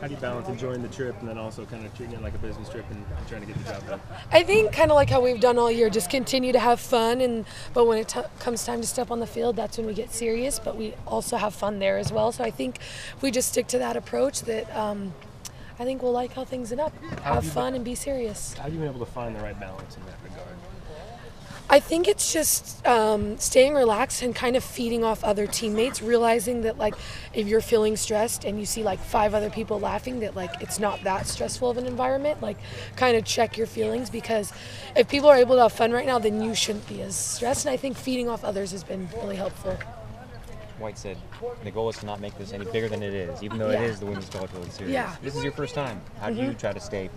How do you balance enjoying the trip and then also kind of treating it like a business trip and trying to get the job done? I think kind of like how we've done all year, just continue to have fun, but when it comes time to step on the field, that's when we get serious, but we also have fun there as well. So I think if we just stick to that approach, that I think we'll like how things end up. Have fun and be serious. How have you been able to find the right balance in that regard? I think it's just staying relaxed and kind of feeding off other teammates, realizing that like if you're feeling stressed and you see like 5 other people laughing, that like it's not that stressful of an environment. Like kind of check your feelings, because if people are able to have fun right now, then you shouldn't be as stressed. And I think feeding off others has been really helpful. White said the goal is to not make this any bigger than it is, even though it is the Women's College World Series. Yeah. This is your first time. How do you try to stay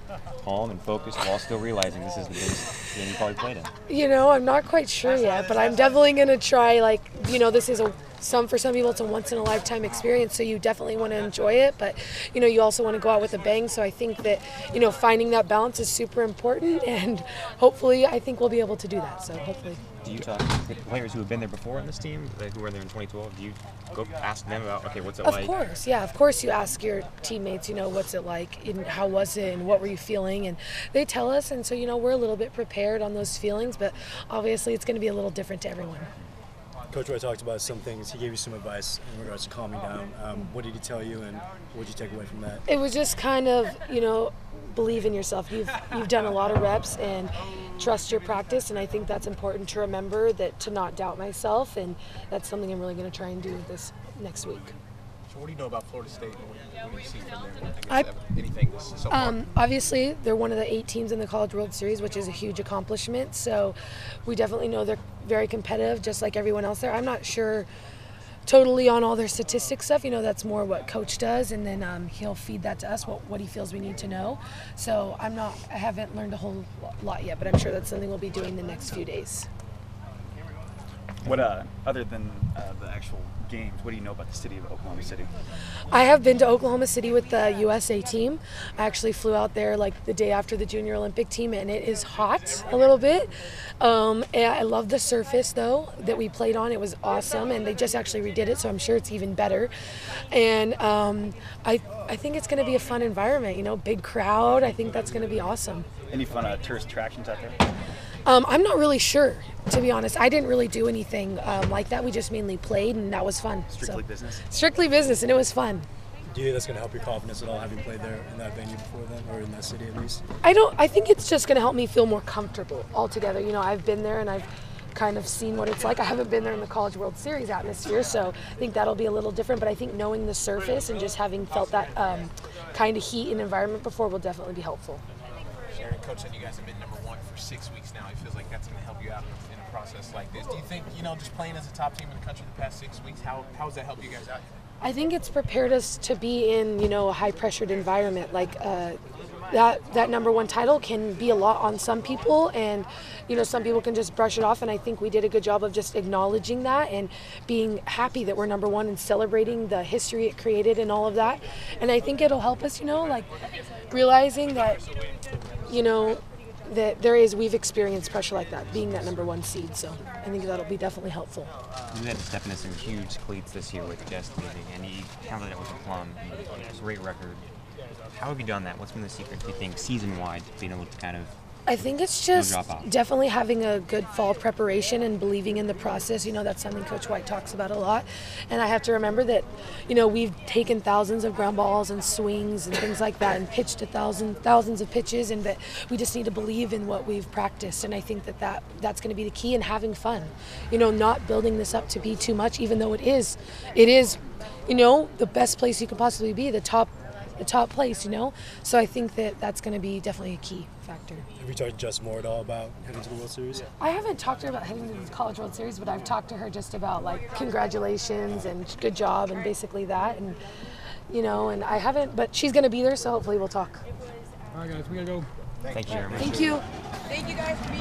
calm and focused while still realizing this is the biggest game you probably played in? You know, I'm not quite sure yet, but I'm definitely going to try. Like, you know, this is for some people it's a once in a lifetime experience, so you definitely want to enjoy it, but you know, you also want to go out with a bang. So I think that, you know, finding that balance is super important, and hopefully I think we'll be able to do that. So hopefully. Do you talk to players who have been there before on this team, like who were there in 2012? Do you go ask them about, okay, what's it like? Of course, yeah. Of course you ask your teammates, you know, what's it like and how was it and what were you feeling, and they tell us, and so, you know, we're a little bit prepared on those feelings, but obviously it's going to be a little different to everyone. Coach Roy talked about some things. He gave you some advice in regards to calming down. What did he tell you, and what did you take away from that? It was just kind of, you know, believe in yourself. You've done a lot of reps, and trust your practice, and I think that's important to remember, that to not doubt myself, and that's something I'm really going to try and do this next week. So what do you know about Florida State? What do you see from there? Anything so far? Obviously, they're one of the 8 teams in the College World Series, which is a huge accomplishment. So we definitely know they're very competitive, just like everyone else there. I'm not sure totally on all their statistics stuff. You know, that's more what Coach does, and then he'll feed that to us, what he feels we need to know. So I haven't learned a whole lot yet, but I'm sure that's something we'll be doing the next few days. What other than the actual games, what do you know about the city of Oklahoma City? I have been to Oklahoma City with the USA team. I actually flew out there like the day after the Junior Olympic team, and it is hot a little bit. And I love the surface though that we played on. It was awesome, and they just actually redid it, so I'm sure it's even better. And I think it's going to be a fun environment. You know, big crowd. I think that's going to be awesome. Any fun tourist attractions out there? I'm not really sure, to be honest. I didn't really do anything like that. We just mainly played, and that was fun. Strictly business? Strictly business, and it was fun. Do you think that's going to help your confidence at all, having played there in that venue before then, or in that city at least? I think it's just going to help me feel more comfortable altogether. You know, I've been there, and I've kind of seen what it's like. I haven't been there in the College World Series atmosphere, so I think that'll be a little different. But I think knowing the surface and just having felt that kind of heat and environment before will definitely be helpful. Sharon, Coach said you guys have been #1 for 6 weeks now. It feels like that's going to help you out in a process like this. Do you think, you know, just playing as a top team in the country the past 6 weeks, how has that helped you guys out? I think it's prepared us to be in, you know, a high-pressured environment. Like that #1 title can be a lot on some people, and you know, some people can just brush it off. And I think we did a good job of just acknowledging that and being happy that we're #1 and celebrating the history it created and all of that. And I think it'll help us, you know, like realizing that, you know, that we've experienced pressure like that, being that #1 seed. So I think that'll be definitely helpful. You had to step into some huge cleats this year with Jess leaving, and you counted it with a plum. It's a great record. How have you done that? What's been the secret, do you think, season-wide, being able to kind of I think it's just definitely having a good fall preparation and believing in the process. You know, that's something Coach White talks about a lot. And I have to remember that, you know, we've taken thousands of ground balls and swings and things like that and pitched thousands of pitches, and that we just need to believe in what we've practiced. And I think that's going to be the key, and having fun. You know, not building this up to be too much, even though it is, you know, the best place you could possibly be, the top place, you know. So I think that's going to be definitely a key factor. Have you talked to Jess more at all about heading to the World Series? I haven't talked to her about heading to the College World Series, but I've talked to her just about like congratulations and good job and basically that, and you know, and I haven't, but she's going to be there, so hopefully we'll talk. All right, guys, we got to go. Thank you very much. Thank you. Thank you guys for being